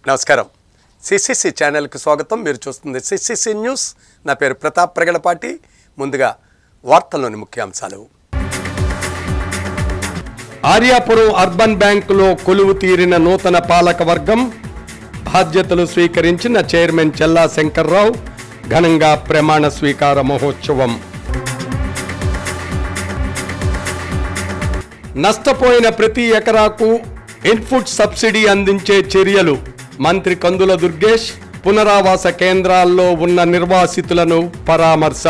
నమస్కారం. సిసిసి ఛానల్కి స్వాగతం. మీరు చూస్తుంది సిసిసి న్యూస్. నా పేరు ప్రతాప్ ప్రగడపాటి. ముందుగా వార్తల్లోని ముఖ్యాంశాలు. ఆర్యాపురం అర్బన్ బ్యాంకులో కొలువు తీరిన నూతన పాలక వర్గం. బాధ్యతలు స్వీకరించిన చైర్మన్ చెల్లా శంకర్రావు. ఘనంగా ప్రమాణ స్వీకార మహోత్సవం. నష్టపోయిన ప్రతి ఎకరాకు ఇన్పుట్ సబ్సిడీ అందించే చర్యలు. మంత్రి కందుల దుర్గేష్ పునరావాస కేంద్రాల్లో ఉన్న నిర్వాసితులను పరామర్శ.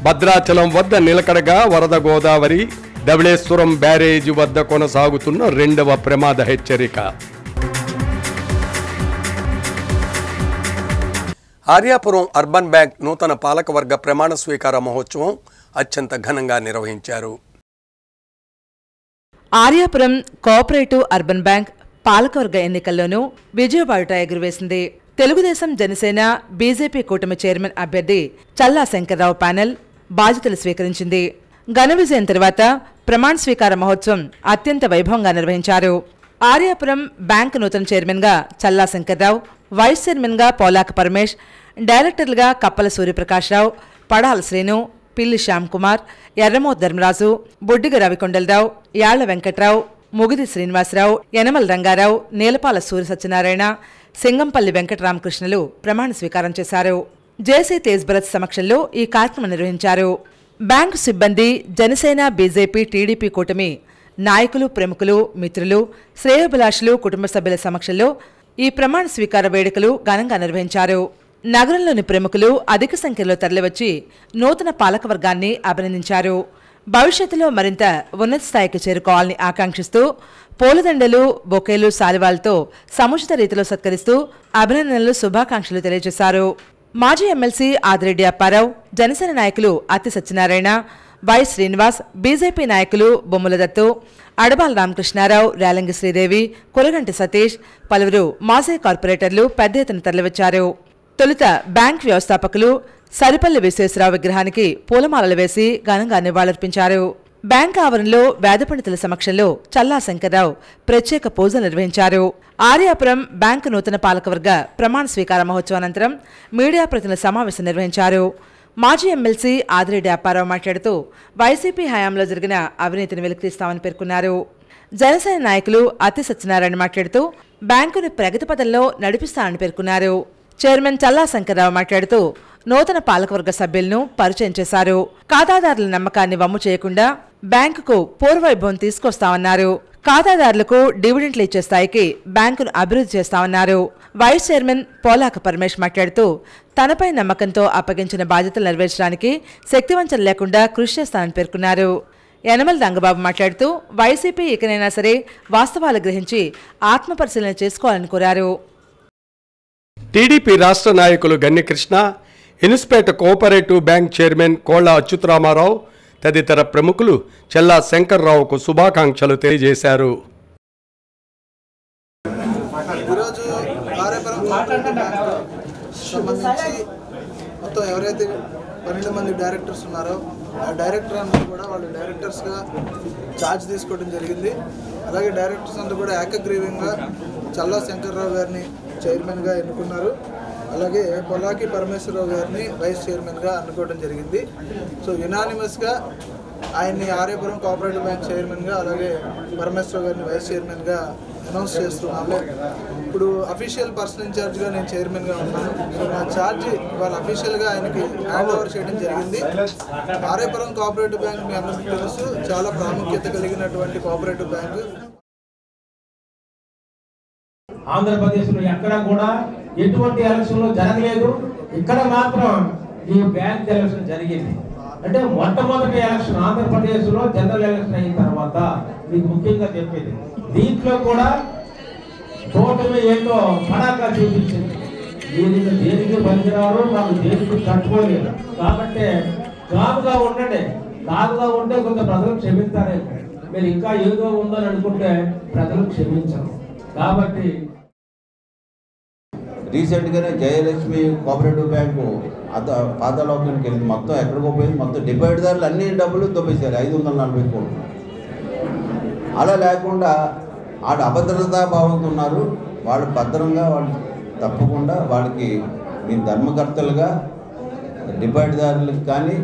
భద్రాచలం వద్ద నిలకడగా వరద గోదావరి. ధవళేశ్వరం బ్యారేజీ వద్ద కొనసాగుతున్న 2వ ప్రమాద హెచ్చరిక. ఆర్యాపురం అర్బన్ బ్యాంక్ నూతన పాలకవర్గ ప్రమాణ స్వీకార మహోత్సవం అత్యంత ఘనంగా నిర్వహించారు. ఆర్యాపురం కోఆపరేటివ్ అర్బన్ బ్యాంక్ పాలకవర్గ ఎన్నికల్లోనూ విజయబావుట ఎగురవేసింది. తెలుగుదేశం, జనసేన, బీజేపీ కూటమి చైర్మన్ అభ్యర్థి చల్లా శంకర్రావు ప్యానెల్ బాధ్యతలు స్వీకరించింది. ఘన విజయం తర్వాత ప్రమాణ స్వీకార మహోత్సవం అత్యంత వైభవంగా నిర్వహించారు. ఆర్యాపురం బ్యాంక్ నూతన చైర్మన్గా చల్లా శంకర్రావు, వైస్ చైర్మన్గా పోలాక పరమేష్, డైరెక్టర్లుగా కప్పల సూర్యప్రకాశ్రావు, పడాల శ్రీను, పిల్లి శ్యామ్ కుమార్, ఎర్రమో ధర్మరాజు, బొడ్డిగ రవికొండలరావు, యాళ్ల వెంకట్రావు, ముగిది శ్రీనివాసరావు, యనమల రంగారావు, నీలపాల సూర్య సత్యనారాయణ, సింగంపల్లి వెంకటరామకృష్ణలు ప్రమాణ స్వీకారం చేశారు. జేసీ తేజ్ భరత్ సమక్షంలో ఈ కార్యక్రమం నిర్వహించారు. బ్యాంకు సిబ్బంది, జనసేన, బీజేపీ, టీడీపీ కూటమి నాయకులు, ప్రముఖులు, మిత్రులు, శ్రేయోభిలాషులు, కుటుంబ సభ్యుల సమక్షంలో ఈ ప్రమాణ స్వీకార వేడుకలు ఘనంగా నిర్వహించారు. నగరంలోని ప్రముఖులు అధిక సంఖ్యలో తరలివచ్చి నూతన పాలకవర్గాన్ని అభినందించారు. భవిష్యత్తులో మరింత ఉన్నత స్థాయికి చేరుకోవాలని ఆకాంక్షిస్తూ పూలదండలు, బొకేలు, శాలువాలతో సముచిత రీతిలో సత్కరిస్తూ అభినందనలు, శుభాకాంక్షలు తెలియజేశారు. మాజీ ఎమ్మెల్సీ ఆదిరెడ్డి అప్పారావు, జనసేన నాయకులు అత్తి సత్యనారాయణ, వై శ్రీనివాస్, బీజేపీ నాయకులు బొమ్మల దత్తు, అడబాల రామకృష్ణారావు, రేలంగి శ్రీదేవి, కురగంటి సతీష్, పలువురు మాజీ కార్పొరేటర్లు పెద్ద ఎత్తున తరలివచ్చారు. తొలుత బ్యాంక్ వ్యవస్థాపకులు సరిపల్లి విశ్వేశ్వరరావు విగ్రహానికి పూలమాలలు వేసి ఘనంగా నివాళులర్పించారు. బ్యాంక్ ఆవరణలో వేద పండితుల సమక్షంలో చల్లా శంకర్రావు ప్రత్యేక పూజలు నిర్వహించారు. ఆర్యాపురం బ్యాంకు నూతన పాలకవర్గ ప్రమాణ స్వీకార మహోత్సవానంతరం మీడియా ప్రతినిధుల సమావేశం నిర్వహించారు. మాజీ ఎమ్మెల్సీ ఆదిరెడ్డి అప్పారావు మాట్లాడుతూ వైసీపీ హయాంలో జరిగిన అవినీతిని వెలికితీస్తామని పేర్కొన్నారు. జనసేన నాయకులు అత్తి సత్యనారాయణ మాట్లాడుతూ బ్యాంకును ప్రగతి పథంలో నడిపిస్తామని పేర్కొన్నారు. చైర్మన్ చల్లా శంకర్రావు మాట్లాడుతూ నూతన పాలకవర్గ సభ్యులను పరిచయం చేశారు. ఖాతాదారుల నమ్మకాన్ని వమ్ము చేయకుండా బ్యాంకుకు పూర్వవైభవం తీసుకొస్తామన్నారు. ఖాతాదారులకు డివిడెంట్లు ఇచ్చే స్థాయికి బ్యాంకును అభివృద్ధి చేస్తామన్నారు. వైస్ చైర్మన్ పోలాక పరమేష్ మాట్లాడుతూ తనపై నమ్మకంతో అప్పగించిన బాధ్యతలు నెరవేర్చడానికి శక్తివంచన లేకుండా కృషి చేస్తానని పేర్కొన్నారు. యనమల రంగబాబు మాట్లాడుతూ వైసీపీ ఇకనైనా సరే వాస్తవాలు గ్రహించి ఆత్మపరిశీలన చేసుకోవాలని కోరారు. టీడీపీ రాష్ట్ర నాయకులు గన్నికృష్ణ, ఇన్స్పేట కోఆపరేటివ్ బ్యాంక్ చైర్మన్ కోళ్ల అచ్యుతరామారావు తదితర ప్రముఖులు చెల్లా శంకర్రావుకు శుభాకాంక్షలు తెలియజేశారు. ఈరోజు ఆర్యాపురం సంబంధించి మొత్తం ఎవరైతే 12 మంది డైరెక్టర్స్ ఉన్నారో ఆ డైరెక్టర్ అందరూ కూడా వాళ్ళు డైరెక్టర్స్గా ఛార్జ్ తీసుకోవడం జరిగింది. అలాగే డైరెక్టర్స్ అందరూ కూడా ఏకగ్రీవంగా చల్లా శంకర్రావు గారిని చైర్మన్గా ఎన్నుకున్నారు. అలాగే పొలాకి పరమేశ్వరరావు గారిని వైస్ చైర్మన్గా అనుకోవడం జరిగింది. సో యునానిమస్గా ఆయన్ని ఆర్యాపురం కోఆపరేటివ్ బ్యాంక్ చైర్మన్గా, అలాగే పరమేశ్వరరావు గారిని వైస్ చైర్మన్గా అనౌన్స్ చేస్తున్నాము. ఇప్పుడు అఫీషియల్ పర్సనల్ ఇన్ఛార్జ్గా నేను చైర్మన్గా ఉన్నాను. సో నా ఛార్జ్ ఇవాళ అఫీషియల్గా ఆయనకి హ్యాండ్ ఓవర్ చేయడం జరిగింది. ఆర్యాపురం కోఆపరేటివ్ బ్యాంక్ మీ అందరికీ తెలుసు, చాలా ప్రాముఖ్యత కలిగినటువంటి కోఆపరేటివ్ బ్యాంకు. ఆంధ్రప్రదేశ్లో ఎక్కడ కూడా ఎటువంటి ఎలక్షన్లు జరగలేదు. ఇక్కడ మాత్రం ఈ బ్యాంక్ ఎలక్షన్ జరిగింది. అంటే మొట్టమొదటి ఎలక్షన్ ఆంధ్రప్రదేశ్లో జనరల్ ఎలక్షన్ అయిన తర్వాత మీకు ముఖ్యంగా చెప్పేది, దీంట్లో కూడా కూటమి ఏంటో పడాకా చూపించింది. దీనికి దేనికి పనికిరారు, మాకు దేనికి తట్టుకోలేదు. కాబట్టి కాదుగా ఉండండి, కాదుగా ఉంటే కొంత ప్రజలు క్షమిస్తారే. మీరు ఇంకా ఏదో ఉందని అనుకుంటే ప్రజలు క్షమించరు. కాబట్టి రీసెంట్గానే జయలక్ష్మి కోఆపరేటివ్ బ్యాంకు పాతాళోకానికి వెళ్ళింది. మొత్తం ఎక్కడికో పోయింది. మొత్తం డిపాజిట్దారులు అన్ని డబ్బులు దొబ్బేశారు, 540 కోట్లు. అలా లేకుండా వాళ్ళు అభద్రతా భావంతో ఉన్నారు. వాళ్ళు భద్రంగా వాళ్ళు తప్పకుండా వాళ్ళకి మీ ధర్మకర్తలుగా డిపాజిట్దారులకు కానీ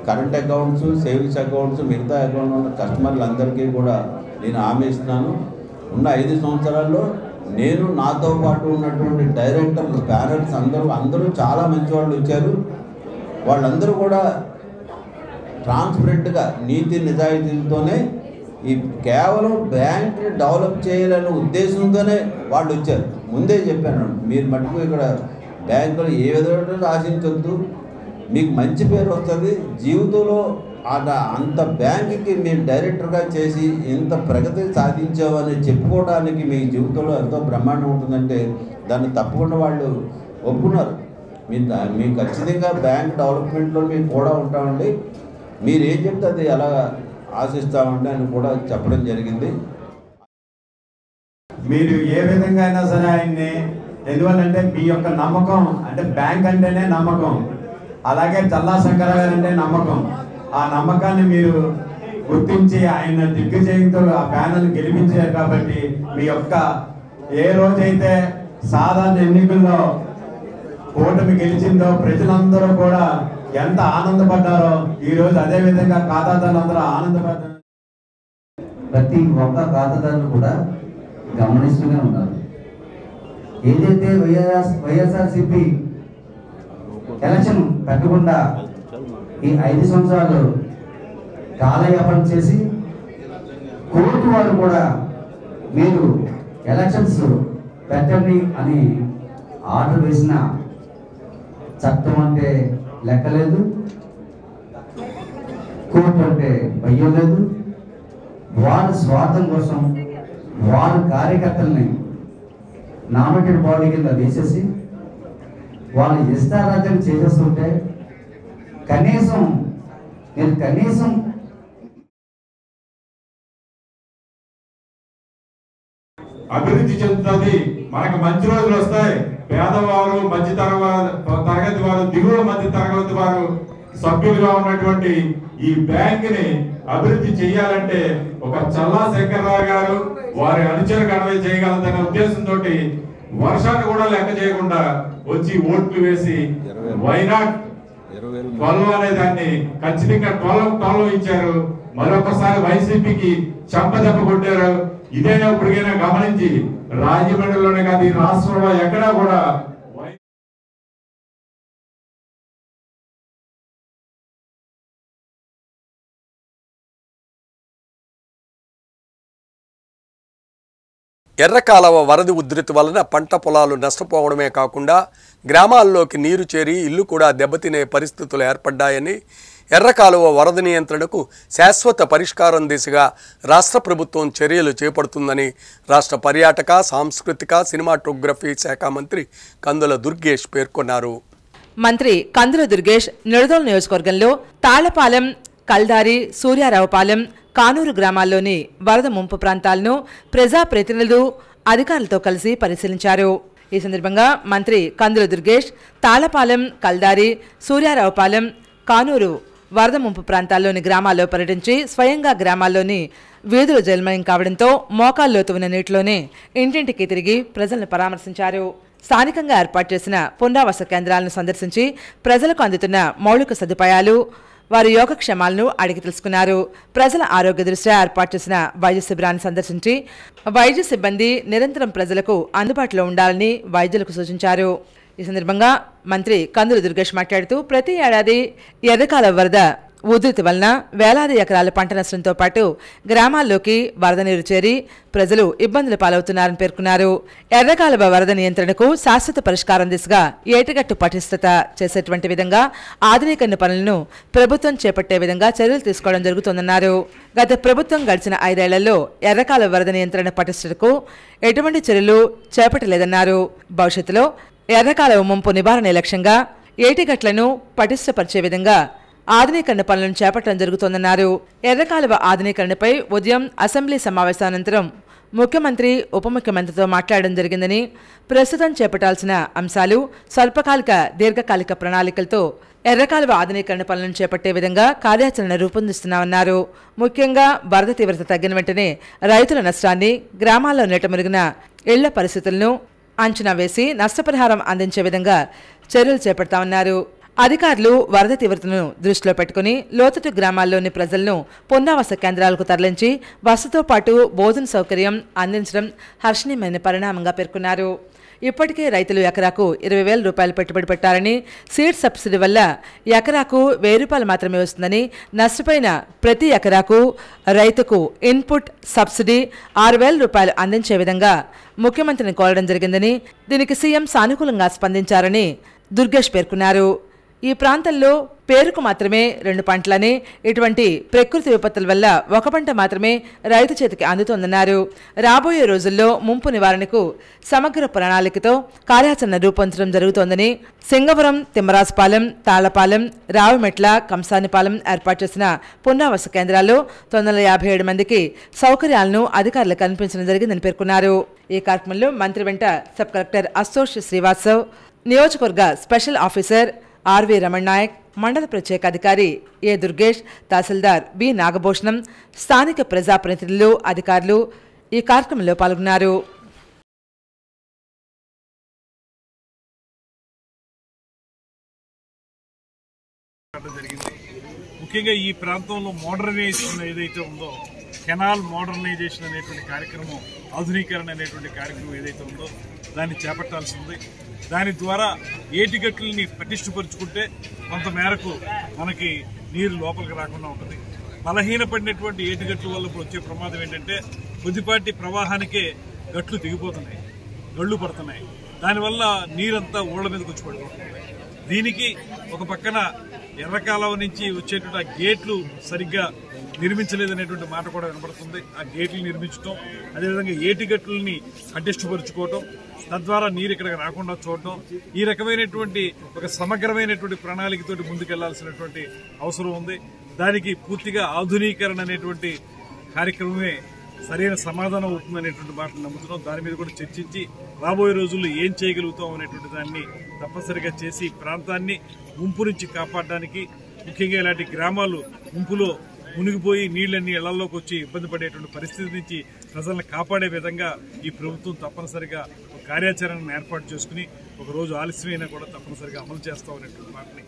కరెంట్ అకౌంట్స్, సేవింగ్స్ అకౌంట్స్, మిగతా అకౌంట్ కస్టమర్లందరికీ కూడా నేను హామీ ఇస్తున్నాను. ఉన్న 5 సంవత్సరాల్లో నేను నాతో పాటు ఉన్నటువంటి డైరెక్టర్లు ప్యానల్స్ అందరూ చాలా మంచి వాళ్ళు వచ్చారు. వాళ్ళందరూ కూడా ట్రాన్స్పరెంట్గా నీతి నిజాయితీలతోనే ఈ కేవలం బ్యాంక్ డెవలప్ చేయాలనే ఉద్దేశంతోనే వాళ్ళు వచ్చారు. ముందే చెప్పాను, మీరు మటుకు ఇక్కడ బ్యాంకులు ఏ విధంగా ఆశించొద్దు, మీకు మంచి పేరు వస్తుంది జీవితంలో. అంత బ్యాంకుకి మీరు డైరెక్టర్గా చేసి ఇంత ప్రగతి సాధించామని చెప్పుకోవడానికి మీ జీవితంలో ఎంతో బ్రహ్మాండం ఉంటుందంటే దాన్ని తప్పకుండా వాళ్ళు ఒప్పుకున్నారు. మీ ఖచ్చితంగా బ్యాంక్ డెవలప్మెంట్లో మేము కూడా ఉంటామండి, మీరు ఏం చెప్తే అది ఎలా ఆశిస్తామండి అని కూడా చెప్పడం జరిగింది. మీరు ఏ విధంగా అయినా సరే ఆయన్ని, ఎందువల్లంటే మీ యొక్క నమ్మకం అంటే బ్యాంక్ అంటేనే నమ్మకం, అలాగే చల్లా శంకరరావు గారు అంటే నమ్మకం. ఆ నమ్మకాన్ని మీరు గుర్తించి ఆయన దిగ్విజయంతో ఆ ప్యానెల్ గెలిపించారు. కాబట్టి మీ యొక్క ఏ రోజైతే సాధారణ ఎన్నికల్లో ఓటమి గెలిచిందో ప్రజలందరూ కూడా ఎంత ఆనందపడ్డారో ఈరోజు అదే విధంగా ఖాతాదారులందరూ ఆనందపడ్డారు. ప్రతి ఒక్క ఖాతాదారులు కూడా గమనిస్తూనే ఉన్నారు. ఏదైతే వైఎస్ఆర్సీపీ ఎలక్షన్ పెట్టకుండా ఈ 5 సంవత్సరాలు కాలయాపన చేసి కోర్టు వారు కూడా మీరు ఎలక్షన్స్ పెట్టండి అని ఆర్డర్ వేసిన చట్టం అంటే లెక్కలేదు, కోర్టు అంటే భయం లేదు. వారి స్వార్థం కోసం వారి కార్యకర్తల్ని నామినేటెడ్ బాడీ కింద వేసేసి వాళ్ళు ఇష్టారాజ్యం చేసేస్తుంటే కనీసం అభివృద్ధి చెందుతుంది, మనకు మంచి రోజులు వస్తాయి. పేదవారు, మధ్య తరగతి వారు, దిగువ మధ్య తరగతి వారు సభ్యులుగా ఉన్నటువంటి ఈ బ్యాంక్ ని అభివృద్ధి చేయాలంటే ఒక చల్లా శంకరరావు గారు వారి అనుచర గణన చేయగలదనే ఉద్దేశంతో వర్షాన్ని కూడా లెక్క చేయకుండా వచ్చి ఓట్లు వేసి వైనాట్ 12 అనే దాన్ని ఖచ్చితంగా 12 ఇచ్చారు. మరొకసారి వైసీపీకి చెంపదెబ్బ కొట్టారు. ఇదేనా ఇప్పటికైనా గమనించి రాజమండ్రిలోనే కాదు ఈ రాష్ట్రంలో ఎక్కడా కూడా ఎర్రకాలవ వరద ఉధృతి వలన పంట పొలాలు నష్టపోవడమే కాకుండా గ్రామాల్లోకి నీరు చేరి ఇల్లు కూడా దెబ్బతినే పరిస్థితులు ఏర్పడ్డాయని, ఎర్రకాలువ వరద నియంత్రణకు శాశ్వత పరిష్కారం దిశగా రాష్ట్ర ప్రభుత్వం చర్యలు చేపడుతుందని రాష్ట్ర పర్యాటక, సాంస్కృతిక, సినిమాటోగ్రఫీ శాఖ మంత్రి కందుల దుర్గేష్ పేర్కొన్నారు. మంత్రి కందుల దుర్గేష్ నిడదోలు నియోజకవర్గంలో తాళ్లపాలెం, కల్దారి, సూర్యారావుపాలెం, కానూరు గ్రామాల్లోని వరద ముంపు ప్రాంతాలను ప్రజాప్రతినిధులు, అధికారులతో కలిసి పరిశీలించారు. ఈ సందర్భంగా మంత్రి కందుల దుర్గేష్ తాళ్లపాలెం, కల్దారి, సూర్యారావుపాలెం, కానూరు వరద ముంపు ప్రాంతాల్లోని గ్రామాల్లో పర్యటించి స్వయంగా గ్రామాల్లోని వీధులు జలమయం కావడంతో మోకాల్లోతు ఉన్న నీటిలోనే ఇంటింటికి తిరిగి ప్రజలను పరామర్శించారు. స్థానికంగా ఏర్పాటు చేసిన పునరావాస కేంద్రాలను సందర్శించి ప్రజలకు అందుతున్న మౌలిక సదుపాయాలు, వారి యోగక్షేమాలను అడిగి తెలుసుకున్నారు. ప్రజల ఆరోగ్య దృష్ట్యా ఏర్పాటు చేసిన వైద్య శిబిరాన్ని సందర్శించి వైద్య సిబ్బంది నిరంతరం ప్రజలకు అందుబాటులో ఉండాలని వైద్యులకు సూచించారు. ఈ సందర్భంగా మంత్రి కందుల దుర్గేష్ మాట్లాడుతూ ప్రతి ఏడాది ఎర్రకాలువ వరద ఉధృతి వలన వేలాది ఎకరాల పంట నష్టంతో పాటు గ్రామాల్లోకి వరద నీరు చేరి ప్రజలు ఇబ్బందులు పాలవుతున్నారని పేర్కొన్నారు. ఎర్రకాలువ వరద నియంత్రణకు శాశ్వత పరిష్కారం దిశగా ఏటిగట్టు పటిష్టత చేసేటువంటి విధంగా ఆధునీకరణ పనులను ప్రభుత్వం చేపట్టే విధంగా చర్యలు తీసుకోవడం జరుగుతోందన్నారు. గత ప్రభుత్వం గడిచిన 5 ఏళ్లలో ఎర్రకాలువ వరద నియంత్రణ పటిష్టతకు ఎటువంటి చర్యలు చేపట్టలేదన్నారు. భవిష్యత్తులో ఎర్రకాలువ ముంపు నివారణ లక్ష్యంగా ఏటిగట్లను పటిష్టపరిచే విధంగా ఆధునీకరణ పనులను చేపట్టడం జరుగుతోందన్నారు. ఎర్రకాలువ ఆధునీకరణపై ఉదయం అసెంబ్లీ సమావేశానంతరం ముఖ్యమంత్రి, ఉప ముఖ్యమంత్రితో మాట్లాడడం జరిగిందని, ప్రస్తుతం చేపట్టాల్సిన అంశాలు, స్వల్పకాలిక, దీర్ఘకాలిక ప్రణాళికలతో ఎర్రకాలువ ఆధునీకరణ పనులను చేపట్టే విధంగా కార్యాచరణ రూపొందిస్తున్నామన్నారు. ముఖ్యంగా వరద తీవ్రత తగ్గిన వెంటనే రైతుల నష్టాన్ని, గ్రామాల్లో నెట్టమురిగిన ఇళ్ల పరిస్థితులను అంచనా వేసి నష్టపరిహారం అందించే విధంగా చర్యలు చేపడతామన్నారు. అధికారులు వరద తీవ్రతను దృష్టిలో పెట్టుకుని లోతట్టు గ్రామాల్లోని ప్రజలను పునరావాస కేంద్రాలకు తరలించి వసతితో పాటు భోజన సౌకర్యం అందించడం హర్షణీయమైన పరిణామంగా పేర్కొన్నారు. ఇప్పటికే రైతులు ఎకరాకు 20,000 రూపాయలు పెట్టుబడి పెట్టారని, సీడ్ సబ్సిడీ వల్ల ఎకరాకు 1,000 రూపాయలు మాత్రమే వస్తుందని, నష్టపోయిన ప్రతి ఎకరాకు రైతుకు ఇన్పుట్ సబ్సిడీ 6,000 రూపాయలు అందించే విధంగా ముఖ్యమంత్రిని కోరడం జరిగిందని, దీనికి సీఎం సానుకూలంగా స్పందించారని దుర్గేష్ పేర్కొన్నారు. ఈ ప్రాంతంలో పేరుకు మాత్రమే 2 పంటలని, ఇటువంటి ప్రకృతి విపత్తుల వల్ల 1 పంట మాత్రమే రైతు చేతికి అందుతోందన్నారు. రాబోయే రోజుల్లో ముంపు నివారణకు సమగ్ర ప్రణాళికతో కార్యాచరణ రూపొందించడం జరుగుతోందని, సింగవరం, తిమ్మరాజుపాలెం, తాళ్లపాలెం, రావిమెట్ల, కంసానిపాలెం ఏర్పాటు చేసిన పునరావాస కేంద్రాల్లో 957 మందికి సౌకర్యాలను అధికారులకు కల్పించడం జరిగిందని పేర్కొన్నారు. ఈ కార్యక్రమంలో మంత్రి వెంట సబ్ కలెక్టర్ అశోష్ శ్రీవాత్సవ్, నియోజకవర్గ special officer R V Raman Nayak, మండల ప్రత్యేక అధికారి ఏ దుర్గేష్, తహసీల్దార్ బి నాగభూషణం, స్థానిక ప్రజాప్రతినిధులు, అధికారులు ఈ కార్యక్రమంలో పాల్గొన్నారు. ముఖ్యంగా ఈ ప్రాంతంలో మోడర్నైజేషన్ ఏదైతే ఉందో, కెనాల్ మోడర్నైజేషన్ అనేటువంటి కార్యక్రమం, ఆధునీకరణ అనేటువంటి కార్యక్రమం ఏదైతే ఉందో దాన్ని చేపట్టాల్సి ఉంది. దాని ద్వారా ఏటిగట్లని పటిష్టపరుచుకుంటే కొంత మేరకు మనకి నీరు లోపలికి రాకుండా ఉంటుంది. బలహీనపడినటువంటి ఏటిగట్ల వల్ల వచ్చే ప్రమాదం ఏంటంటే కొద్దిపాటి ప్రవాహానికే గట్లు తెగిపోతున్నాయి, గళ్ళు పడుతున్నాయి. దానివల్ల నీరంతా ఊళ్ళ మీదకి వచ్చి పడిపోతుంది. దీనికి ఒక పక్కన ఎర్రకాలువ నుంచి వచ్చేటువంటి ఆ గేట్లు సరిగ్గా నిర్మించలేదనేటువంటి మాట కూడా వినపడుతుంది. ఆ గేట్లు నిర్మించడం, అదేవిధంగా ఏటిగట్లని పటిష్టపరుచుకోవటం, తద్వారా నీరు ఇక్కడికి రాకుండా చూడటం, ఈ రకమైనటువంటి ఒక సమగ్రమైనటువంటి ప్రణాళికతోటి ముందుకెళ్లాల్సినటువంటి అవసరం ఉంది. దానికి పూర్తిగా ఆధునీకరణ అనేటువంటి కార్యక్రమమే సరైన సమాధానం అవుతుందనేటువంటి మాటలు నమ్ముతున్నాం. దాని మీద కూడా చర్చించి రాబోయే రోజుల్లో ఏం చేయగలుగుతాం అనేటువంటి దాన్ని తప్పనిసరిగా చేసి ప్రాంతాన్ని ముంపు నుంచి కాపాడడానికి, ముఖ్యంగా ఇలాంటి గ్రామాలు ముంపులో మునిగిపోయి నీళ్లన్నీ ఇళ్లలోకి వచ్చి ఇబ్బంది పడేటువంటి పరిస్థితి నుంచి ప్రజలను కాపాడే విధంగా ఈ ప్రభుత్వం తప్పనిసరిగా ఒక కార్యాచరణను ఏర్పాటు చేసుకుని ఒక రోజు ఆలస్యమైనా కూడా తప్పనిసరిగా అమలు చేస్తామనేటువంటి మాటని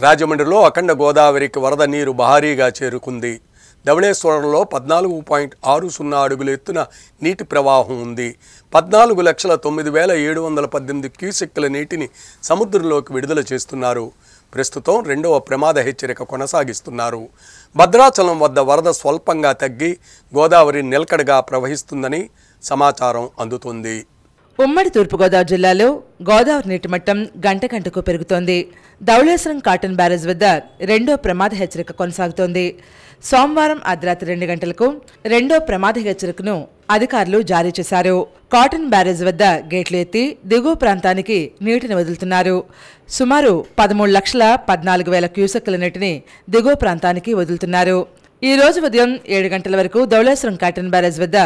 రాజమండ్రిలో అఖండ గోదావరికి వరద నీరు భారీగా చేరుకుంది. ధవళేశ్వరంలో 14.60 అడుగుల ఎత్తున నీటి ప్రవాహం ఉంది. 14,09,718 క్యూసెక్కుల నీటిని సముద్రంలోకి విడుదల చేస్తున్నారు. ప్రస్తుతం 2వ ప్రమాద హెచ్చరిక కొనసాగిస్తున్నారు. భద్రాచలం వద్ద వరద స్వల్పంగా తగ్గి గోదావరి నిలకడగా ప్రవహిస్తుందని సమాచారం అందుతుంది. ఉమ్మడి తూర్పుగోదావరి జిల్లాలో గోదావరి నీటి మట్టం గంట గంటకు పెరుగుతోంది. ధవళేశ్వరం కాటన్ బ్యారేజ్ వద్ద 2వ ప్రమాద హెచ్చరిక కొనసాగుతోంది. సోమవారం అర్ధరాత్రి 2 గంటలకు 2వ ప్రమాద హెచ్చరికను అధికారులు జారీ చేశారు. కాటన్ బ్యారేజ్ వద్ద గేట్లు ఎత్తి దిగువ ప్రాంతానికి నీటిని వదులుతున్నారు. సుమారు 13,14,000 క్యూసెక్కుల నీటిని దిగువ ప్రాంతానికి వదులుతున్నారు. ఈ రోజు ఉదయం 7 గంటల వరకు ధవళేశ్వరం కాటన్ బ్యారేజ్ వద్ద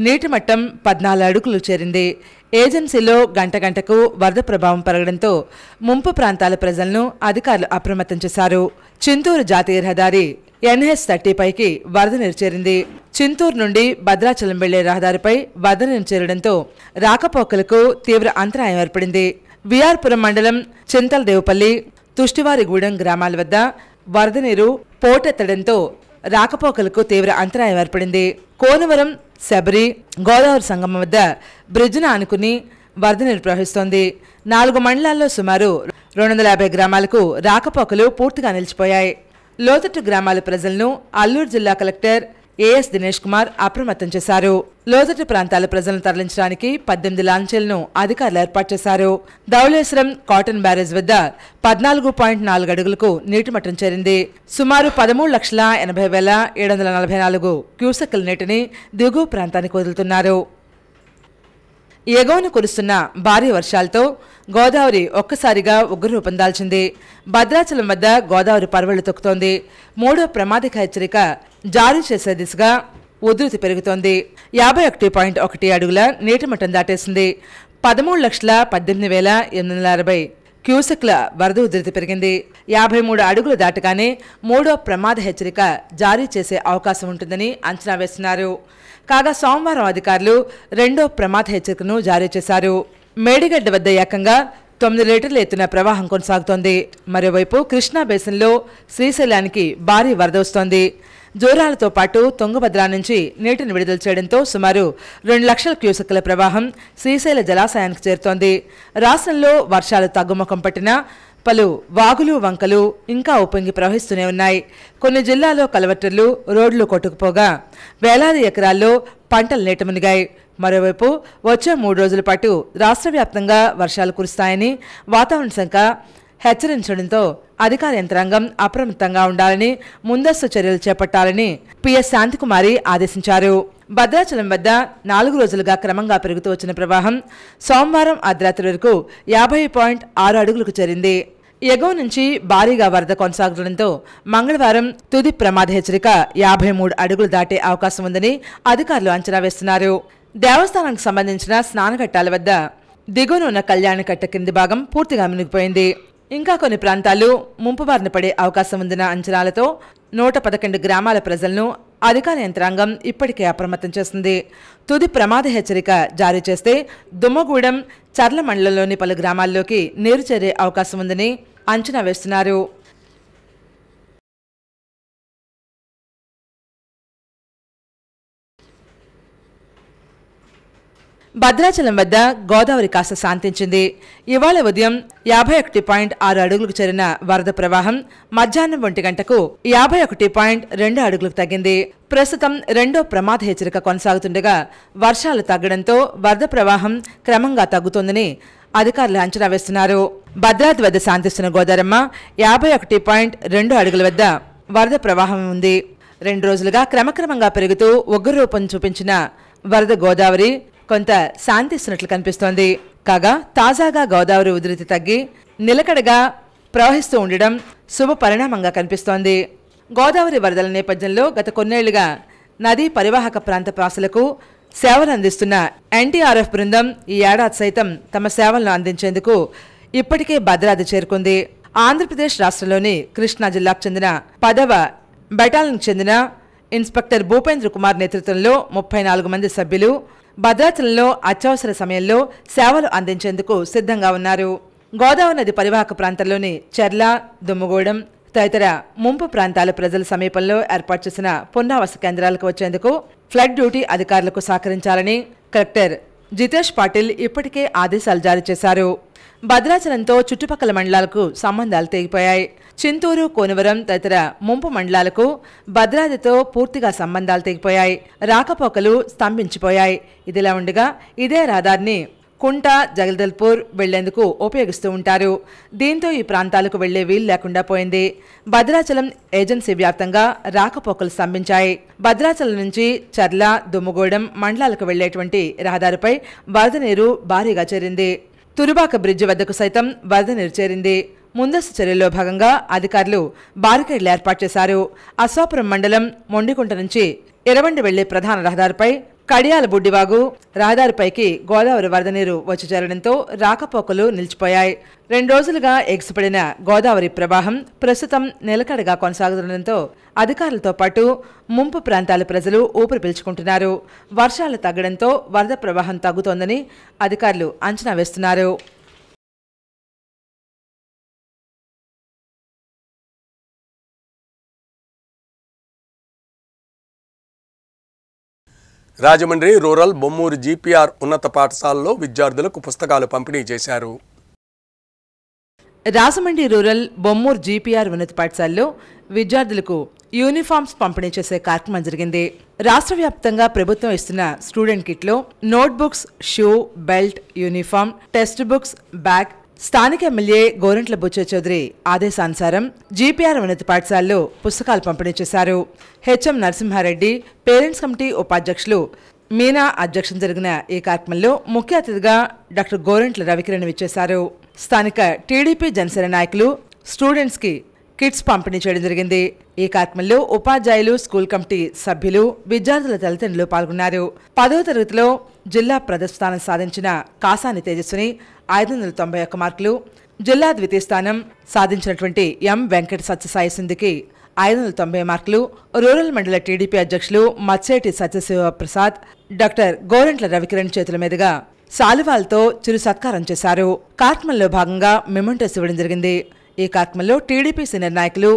నీటి మట్టం 14 అడుగులు చేరింది. ఏజెన్సీలో గంట గంటకు వరద ప్రభావం పెరగడంతో ముంపు ప్రాంతాల ప్రజలను అధికారులు అప్రమత్తం చేశారు. చింతూరు జాతీయ రహదారి NH30 పైకి వరద నీరు చేరింది. చింతూరు నుండి భద్రాచలం వెళ్లే రహదారిపై వరద నీరు చేరడంతో రాకపోకలకు తీవ్ర అంతరాయం ఏర్పడింది. విఆర్పురం మండలం చింతలదేవుపల్లి, తుష్టివారిగూడెం గ్రామాల వద్ద వరద నీరు పోటెత్తడంతో రాకపోకలకు తీవ్ర అంతరాయం ఏర్పడింది. కోనవరం, శబరి, గోదావరి సంగమం వద్ద బ్రిడ్జిను ఆనుకుని వరద నీరు ప్రవహిస్తోంది. 4 మండలాల్లో సుమారు 250 గ్రామాలకు రాకపోకలు పూర్తిగా నిలిచిపోయాయి. లోతట్టు గ్రామాల ప్రజలను అల్లూరు జిల్లా కలెక్టర్ ఏఎస్ దినేష్ కుమార్ అప్రమత్తం చేశారు. లోతట్టు ప్రాంతాల ప్రజలను తరలించడానికి 18 లాంచీలను అధికారులు ఏర్పాటు చేశారు. ధవళేశ్వరం కాటన్ బ్యారేజ్ వద్ద 14.4 అడుగులకు నీటి మట్టం చేరింది. సుమారు 13,80,744 క్యూసెక్కుల నీటిని దిగువ ప్రాంతానికి వదులుతున్నారు. ఎగువన కురుస్తున్న భారీ వర్షాలతో గోదావరి ఒక్కసారిగా ఉగ్రరూపం దాల్చింది. భద్రాచలం వద్ద గోదావరి పరవళ్లు తొక్కుతోంది. 3వ ప్రమాదక హెచ్చరిక జారీ చేసే దిశగా ఉధృతి పెరుగుతోంది. 51.1 అడుగుల నీటి మట్టం దాటేసింది. 13,18,860 క్యూసెక్ల వరద ఉధృతి పెరిగింది. 53 అడుగులు దాటగానే 3వ ప్రమాద హెచ్చరిక జారీ చేసే అవకాశం ఉంటుందని అంచనా వేస్తున్నారు. కాగా సోమవారం అధికారులు 2వ ప్రమాద హెచ్చరికను జారీ చేశారు. మేడిగడ్డ వద్ద ఏకంగా 9 లీటర్ల ఎత్తున ప్రవాహం కొనసాగుతోంది. మరోవైపు కృష్ణా బేసిన్లో శ్రీశైలానికి భారీ వరద వస్తోంది. జోరాలతో పాటు తుంగభద్ర నుంచి నీటిని విడుదల చేయడంతో సుమారు 2 లక్షల క్యూసెక్కుల ప్రవాహం శ్రీశైల జలాశయానికి చేరుతోంది. రాష్ట్రంలో వర్షాలు తగ్గుముఖం పట్టినా పలు వాగులు వంకలు ఇంకా ఉప్పొంగి ప్రవహిస్తూనే ఉన్నాయి. కొన్ని జిల్లాల్లో కలవెట్టర్లు రోడ్లు కొట్టుకుపోగా వేలాది ఎకరాల్లో పంటలు నీట మునిగాయి. మరోవైపు వచ్చే 3 రోజుల పాటు రాష్ట్ర వ్యాప్తంగా వర్షాలు కురుస్తాయని వాతావరణ శాఖ హెచ్చరించడంతో అధికార యంత్రాంగం అప్రమత్తంగా ఉండాలని, ముందస్తు చర్యలు చేపట్టాలని పిఎస్ శాంతికుమారి ఆదేశించారు. భద్రాచలం వద్ద 4 రోజులుగా క్రమంగా పెరుగుతూ వచ్చిన ప్రవాహం సోమవారం అర్ధరాత్రి వరకు 50.6 అడుగులకు చేరింది. ఎగువ నుంచి భారీగా వరద కొనసాగడంతో మంగళవారం తుది ప్రమాద హెచ్చరిక 53 అడుగులు దాటే అవకాశం ఉందని అధికారులు అంచనా వేస్తున్నారు. దేవస్థానానికి సంబంధించిన స్నానఘట్టాల వద్ద దిగువన ఉన్న కళ్యాణకట్ట కింది భాగం పూర్తిగా మునిగిపోయింది. ఇంకా కొన్ని ప్రాంతాలు ముంపు బారిన పడే అవకాశం ఉందన్న అంచనాలతో 111 గ్రామాల ప్రజలను అధికార యంత్రాంగం ఇప్పటికే అప్రమత్తం చేస్తుంది. తుది ప్రమాద హెచ్చరిక జారీ చేస్తే దుమ్మగూడెం, చర్ల మండలంలోని పలు గ్రామాల్లోకి నీరు చేరే అవకాశం ఉందని అంచనా వేస్తున్నారు. భద్రాచలం వద్ద గోదావరి కాస్త శాంతించింది. ఇవాళ ఉదయం 51.6 అడుగులకు చేరిన వరద ప్రవాహం మధ్యాహ్నం 1 గంటకు 51.2 అడుగులకు తగ్గింది. ప్రస్తుతం 2వ ప్రమాద హెచ్చరిక కొనసాగుతుండగా వర్షాలు తగ్గడంతో వరద ప్రవాహం క్రమంగా తగ్గుతోందని అధికారులు అంచనా వేస్తున్నారు. భద్రాద్రి వద్ద శాంతిస్తున్న గోదారమ్మ 51.2 అడుగుల వద్ద వరద ప్రవాహం ఉంది. 2 రోజులుగా క్రమక్రమంగా పెరుగుతూ ఉగ్రరూపం చూపించిన వరద గోదావరి కొంత శాంతిస్తున్నట్లు కనిపిస్తోంది. కాగా తాజాగా గోదావరి ఉధృతి తగ్గి నిలకడగా ప్రవహిస్తూ ఉండడం శుభ పరిణామంగా కనిపిస్తోంది. గోదావరి వరదల నేపథ్యంలో గత కొన్నేళ్లుగా నదీ పరివాహక ప్రాంత వాసులకు సేవలు అందిస్తున్న ఎన్టీఆర్ఎఫ్ బృందం ఈ ఏడాది సైతం తమ సేవలను అందించేందుకు ఇప్పటికే భద్రాద్రి చేరుకుంది. ఆంధ్రప్రదేశ్ రాష్ట్రంలోని కృష్ణా జిల్లాకు చెందిన 10వ బెటాలియన్కు చెందిన ఇన్స్పెక్టర్ భూపేంద్ర కుమార్ నేతృత్వంలో 34 మంది సభ్యులు భద్రాచలంలో అత్యవసర సమయంలో సేవలు అందించేందుకు సిద్ధంగా ఉన్నారు. గోదావరి నది పరివాహక ప్రాంతంలోని చెర్ల, దుమ్మగూడెం తదితర ముంపు ప్రాంతాల ప్రజల సమీపంలో ఏర్పాటు చేసిన పునరావాస కేంద్రాలకు వచ్చేందుకు ఫ్లడ్ డ్యూటీ అధికారులకు సహకరించాలని కలెక్టర్ జితేష్ పాటిల్ ఇప్పటికే ఆదేశాలు జారీ చేశారు. భద్రాచలంతో చుట్టుపక్కల మండలాలకు సంబంధాలు తెగిపోయాయి. చింతూరు, కోనవరం తదితర ముంపు మండలాలకు భద్రాద్రితో పూర్తిగా సంబంధాలు తెగిపోయాయి. రాకపోకలు స్తంభించిపోయాయి. ఇదిలా ఉండగా ఇదే రహదారిని కుంట, జగదల్పూర్ వెళ్లేందుకు ఉపయోగిస్తూ ఉంటారు. దీంతో ఈ ప్రాంతాలకు వెళ్లే వీలు లేకుండా పోయింది. భద్రాచలం ఏజెన్సీ వ్యాప్తంగా రాకపోకలు స్తంభించాయి. భద్రాచలం నుంచి చర్ల, దుమ్మగూడెం మండలాలకు వెళ్లేటువంటి రహదారిపై వరద నీరు భారీగా చేరింది. తురుబాక బ్రిడ్జి వద్దకు సైతం వరద నీరు చేరింది. ముందస్తు చర్యల్లో భాగంగా అధికారులు బారికేడ్లు ఏర్పాటు చేశారు. అశ్వాపురం మండలం మొండికుంట నుంచి ఎరవండి వెళ్లే ప్రధాన రహదారిపై కడియాల బుడ్డివాగు రహదారిపైకి గోదావరి వరద నీరు వచ్చి చేరడంతో రాకపోకలు నిలిచిపోయాయి. 2 రోజులుగా ఎగిసిపడిన గోదావరి ప్రవాహం ప్రస్తుతం నిలకడగా కొనసాగుతుండటంతో అధికారులతో పాటు ముంపు ప్రాంతాల ప్రజలు ఊపిరి పీల్చుకుంటున్నారు. వర్షాలు తగ్గడంతో వరద ప్రవాహం తగ్గుతోందని అధికారులు అంచనా వేస్తున్నారు. రాజమండ్రి రూరల్ బొమ్మూరు జీపీఆర్ ఉన్నత పాఠశాలలో విద్యార్థులకు పుస్తకాలు పంపిణీ చేశారు. రాజమండ్రి రూరల్ బొమ్మూరు జీపీఆర్ ఉన్నత పాఠశాలలో విద్యార్థులకు యూనిఫామ్స్ పంపిణీ చేసే కార్యక్రమం జరిగింది. రాష్ట్ర వ్యాప్తంగా ప్రభుత్వం ఇస్తున్న స్టూడెంట్ కిట్లో notebooks, shoe, belt, uniform, text books, bag స్థానిక ఎమ్మెల్యే గోరంట్ల బుచ్చయ్య చౌదరి ఆదేశానుసారం జీపీఆర్ ఉన్నత పాఠశాలలో పుస్తకాలు పంపిణీ చేశారు. హెచ్ఎం నరసింహారెడ్డి పేరెంట్స్ కమిటీ ఉపాధ్యక్షులు మీనా అధ్యక్షత జరిగిన ఈ కార్యక్రమంలో ముఖ్య అతిథిగా డాక్టర్ గోరంట్ల రవికిరణ్ విచ్చేశారు. స్థానిక టీడీపీ జనసేన నాయకులు స్టూడెంట్స్ కి కిట్స్ పంపిణీ చేయడం జరిగింది. ఈ కార్యక్రమంలో ఉపాధ్యాయులు, స్కూల్ కమిటీ సభ్యులు, విద్యార్థుల తల్లిదండ్రులు పాల్గొన్నారు. 10వ తరగతిలో జిల్లా ప్రథమ స్థానం సాధించిన కాసాని తేజస్విని 591 మార్కులు, జిల్లా ద్వితీయ స్థానం సాధించినటువంటి ఎం వెంకట సత్యసాయి సింధికి 590 మార్కులు, రూరల్ మండల టీడీపీ అధ్యక్షులు మత్సేటి సత్యశివ ప్రసాద్, డాక్టర్ గోరంట్ల రవికిరణ్ చేతుల మీదుగా శాలువాలతో చిరు సత్కారం చేశారు. కార్యక్రమంలో భాగంగా మెమెంటోస్ ఇవ్వడం జరిగింది. ఈ కార్యక్రమంలో టీడీపీ సీనియర్ నాయకులు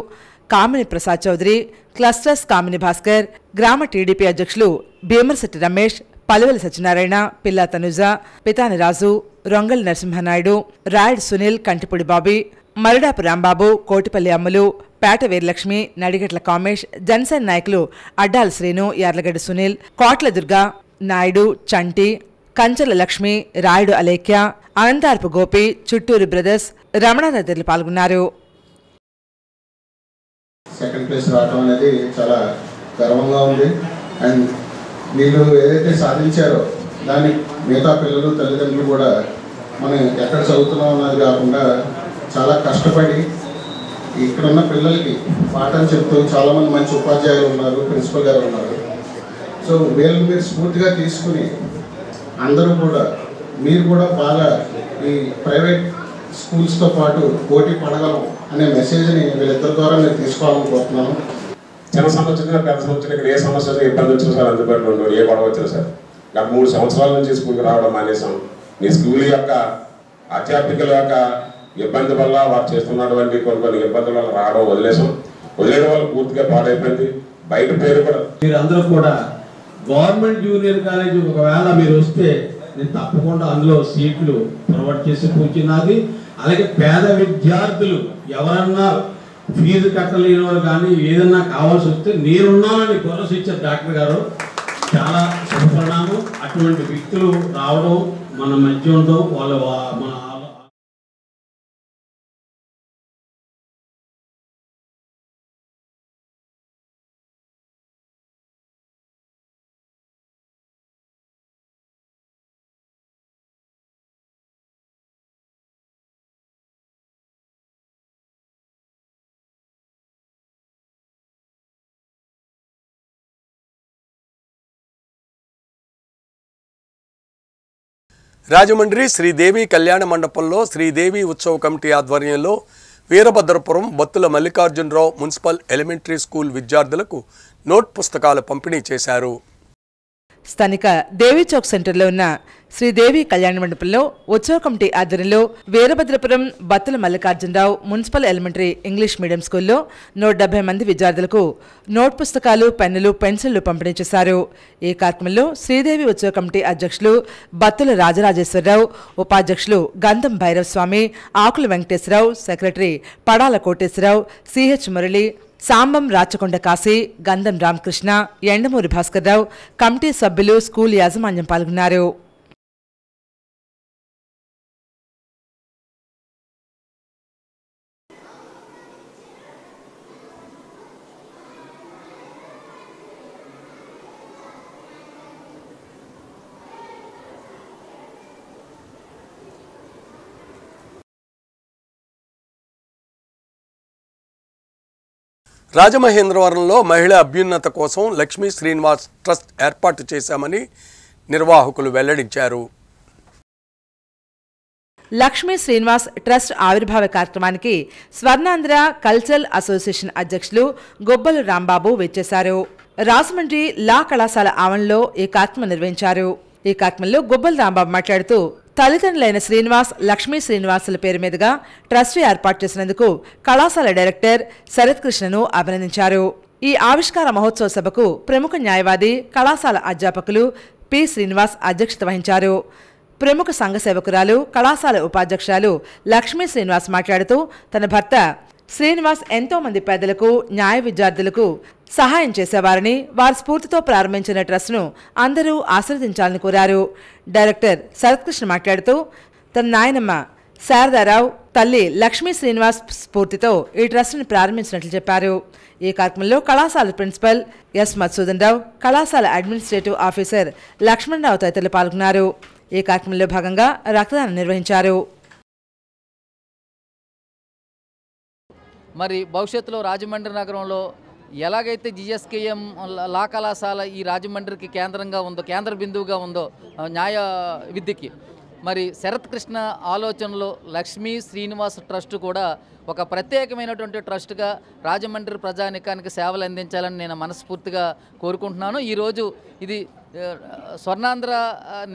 కామిని ప్రసాద్ చౌదరి, క్లస్టర్స్ కామిని భాస్కర్, గ్రామ టీడీపీ అధ్యక్షులు భీమరశెట్టి రమేష్, పలువెల సత్యనారాయణ, పిల్లా తనుజ, పితాని రాజు, రొంగల్ నరసింహనాయుడు, రాయుడు సునీల్, కంటిపూడి బాబీ, మరిడాపు రాంబాబు, కోటిపల్లి అమ్ములు, పేట వీరలక్ష్మి, నడిగట్ల కామేష్, జనసేన నాయకులు అడ్డాల శ్రీను, యార్లగడ్డ సునీల్, కోట్ల దుర్గా, నాయుడు, చంటి, కంచర్ల లక్ష్మి, రాయుడు అలేఖ్య, అనంతార్పు గోపి, చుట్టూరు బ్రదర్స్, రమణ తదితరులు పాల్గొన్నారు. సెకండ్ ప్లేస్ రావడం అనేది చాలా గర్వంగా ఉంది. అండ్ వీళ్ళు ఏదైతే సాధించారో దాన్ని మిగతా పిల్లలు, తల్లిదండ్రులు కూడా మనం ఎక్కడ చదువుతున్నాం అన్నది కాకుండా చాలా కష్టపడి ఇక్కడ ఉన్న పిల్లలకి పాఠం చెప్తూ చాలామంది మంచి ఉపాధ్యాయులు ఉన్నారు, ప్రిన్సిపల్ గారు ఉన్నారు. సో వీళ్ళని మీరు స్ఫూర్తిగా తీసుకుని అందరూ కూడా మీరు కూడా బాగా ఈ ప్రైవేట్ స్కూల్స్తో పాటు పోటీ పడగలం అనే మెసేజ్ని వీళ్ళిద్దరి ద్వారా నేను తీసుకోవాలని కోరుతున్నాను. చిన్న సమస్య వచ్చినా పెద్ద సమస్య వచ్చినా ఇక్కడ ఏ సమస్య వచ్చినా ఇబ్బంది వచ్చినా సార్ అందుబాటులో ఉండవు, ఏ గొడవ వచ్చినా సార్. గత 3 సంవత్సరాల నుంచి స్కూల్కి రావడం మానేసాం. మీ స్కూల్ యొక్క అధ్యాపకుల యొక్క ఇబ్బంది వల్ల వారు చేస్తున్నటువంటి కొన్ని ఇబ్బందుల వల్ల రావడం వదిలేయడం వల్ల పూర్తిగా పాడైపోయింది. బయట పేరు కూడా మీరు అందరూ కూడా గవర్నమెంట్ జూనియర్ కాలేజీ ఒకవేళ మీరు వస్తే నేను తప్పకుండా అందులో సీట్లు ప్రొవైడ్ చేసి కూర్చున్నది. అలాగే పేద విద్యార్థులు ఎవరన్నా ఫీజు కట్టలేని వారు కానీ ఏదన్నా కావాల్సి వస్తే నేనున్నానని భరోసా ఇచ్చారు డాక్టర్ గారు. చాలా శుభపరిణామం. అటువంటి వ్యక్తులు రావడం మన మధ్య ఉండడం వాళ్ళ మన రాజమండ్రి శ్రీదేవి కళ్యాణ మండపంలో శ్రీదేవి ఉత్సవ కమిటీ ఆధ్వర్యంలో Veerabhadrapuram Battula Mallikarjunarao municipal elementary school విద్యార్థులకు నోట్ పుస్తకాలు పంపిణీ చేశారు. స్థానిక దేవీ చౌక్ సెంటర్లో ఉన్న శ్రీదేవి కళ్యాణ మండపంలో ఉత్సవ కమిటీ ఆధ్వర్యంలో Veerabhadrapuram Battula Mallikarjunarao municipal elementary English medium స్కూల్లో 170 మంది విద్యార్థులకు నోట్ పుస్తకాలు, పెన్నులు, పెన్సిళ్లు పంపిణీ చేశారు. ఈ కార్యక్రమంలో శ్రీదేవి ఉత్సవ కమిటీ అధ్యక్షులు బత్తుల రాజరాజేశ్వరరావు, ఉపాధ్యక్షులు గంధం భైరవస్వామి, ఆకుల వెంకటేశ్వరరావు, సెక్రటరీ పడాల కోటేశ్వరరావు, సిహెచ్ మురళి, సాంబం రాచకొండ కాశీ, గంధం రామకృష్ణ, ఎండమూరి భాస్కర్రావు, కమిటీ సభ్యులు, స్కూల్ యాజమాన్యం పాల్గొన్నారు. రాజమహేంద్రవరంలో మహిళా అభ్యున్నత కోసం లక్ష్మీ శ్రీనివాస్ ట్రస్ట్ ఏర్పాటు చేశామని నిర్వాహకులు వెల్లడించారు. లక్ష్మీ శ్రీనివాస్ ట్రస్ట్ ఆవిర్భావ కార్యక్రమానికి స్వర్ణాంధ్ర కల్చరల్ అసోసియేషన్ అధ్యక్షులు గొబ్బలు రాంబాబు విచ్చేశారు. రాజమండ్రి లా కళాశాల ఆవరణలో ఈ కార్యక్రమం నిర్వహించారు. ఈ కార్యక్రమంలో గొబ్బలు రాంబాబు మాట్లాడుతూ తల్లిదండ్రులైన శ్రీనివాస్, లక్ష్మీ శ్రీనివాసుల పేరు మీదుగా ట్రస్ట్ ఏర్పాటు చేసినందుకు కళాశాల డైరెక్టర్ శరత్ కృష్ణను అభినందించారు. ఈ ఆవిష్కార మహోత్సవ సభకు ప్రముఖ న్యాయవాది, కళాశాల అధ్యాపకులు పి శ్రీనివాస్ అధ్యక్షత వహించారు. ప్రముఖ సంఘ సేవకురాలు, కళాశాల ఉపాధ్యక్షురాలు లక్ష్మీ శ్రీనివాస్ మాట్లాడుతూ తన భర్త శ్రీనివాస్ ఎంతో మంది పేదలకు, న్యాయ విద్యార్థులకు సహాయం చేసేవారని, వారి స్ఫూర్తితో ప్రారంభించిన ట్రస్ట్ను అందరూ ఆశీర్వదించాలని కోరారు. డైరెక్టర్ శరత్కృష్ణ మాట్లాడుతూ తన నాయనమ్మ శారదారావు, తల్లి లక్ష్మీ శ్రీనివాస్ స్ఫూర్తితో ఈ ట్రస్ట్ని ప్రారంభించినట్లు చెప్పారు. ఈ కార్యక్రమంలో కళాశాల ప్రిన్సిపల్ ఎస్ మధుసూదన్ రావు, కళాశాల అడ్మినిస్ట్రేటివ్ ఆఫీసర్ లక్ష్మణరావు తదితరులు పాల్గొన్నారు. ఈ కార్యక్రమంలో భాగంగా రక్తదానం నిర్వహించారు. మరి భవిష్యత్తులో రాజమండ్రి నగరంలో ఎలాగైతే జిఎస్కేఎం లా కళాశాల ఈ రాజమండ్రికి కేంద్రంగా ఉందో, కేంద్ర బిందువుగా ఉందో న్యాయ విద్యకి, మరి శరత్ కృష్ణ ఆలోచనలో లక్ష్మీ శ్రీనివాస్ ట్రస్ట్ కూడా ఒక ప్రత్యేకమైనటువంటి ట్రస్ట్గా రాజమండ్రి ప్రజానికానికి సేవలు అందించాలని నేను మనస్ఫూర్తిగా కోరుకుంటున్నాను. ఈరోజు ఇది స్వర్ణాంధ్ర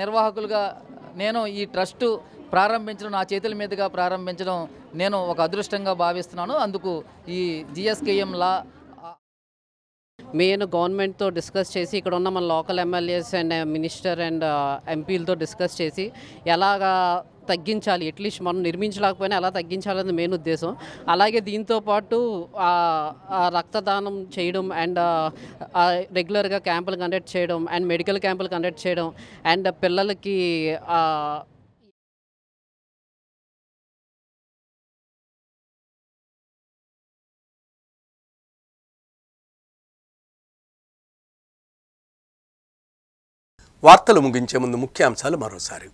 నిర్వాహకులుగా నేను ఈ ట్రస్టు ప్రారంభించడం, నా చేతుల మీదుగా ప్రారంభించడం నేను ఒక అదృష్టంగా భావిస్తున్నాను. అందుకు ఈ జిఎస్కేఎం లా మెయిన్ గవర్నమెంట్తో డిస్కస్ చేసి, ఇక్కడ ఉన్న మన local MLAs and minister and ఎంపీలతో డిస్కస్ చేసి ఎలాగా తగ్గించాలి, అట్లీస్ట్ మనం నిర్మించలేకపోయినా ఎలా తగ్గించాలనేది మెయిన్ ఉద్దేశం. అలాగే దీంతోపాటు రక్తదానం చేయడం అండ్ రెగ్యులర్గా క్యాంపులు కండక్ట్ చేయడం అండ్ మెడికల్ క్యాంపులు కండక్ట్ చేయడం అండ్ పిల్లలకి వార్తలు ముగించే ముందు ముఖ్యాంశాలు మరోసారి.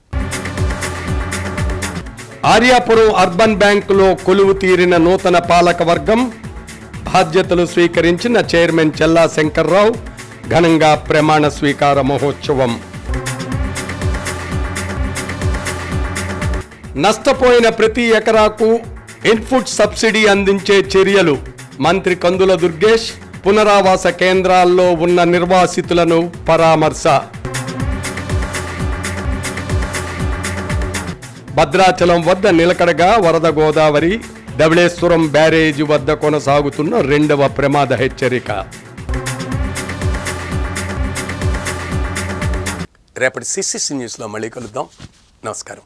ఆర్యాపురం అర్బన్ బ్యాంకులో కొలువు తీరిన నూతన పాలక వర్గం, బాధ్యతలు స్వీకరించిన చైర్మన్ చెల్లా శంకర్రావు, ఘనంగా ప్రమాణ స్వీకార మహోత్సవం. నష్టపోయిన ప్రతి ఎకరాకు ఇన్పుట్ సబ్సిడీ అందించే చర్యలు, మంత్రి కందుల దుర్గేష్ పునరావాస కేంద్రాల్లో ఉన్న నిర్వాసితులను పరామర్శ. భద్రాచలం వద్ద నిలకడగా వరద గోదావరి, ధవళేశ్వరం బ్యారేజీ వద్ద కొనసాగుతున్న 2వ ప్రమాద హెచ్చరిక. రేపటి సిసిసి న్యూస్లో మళ్ళీ కలుద్దాం. నమస్కారం.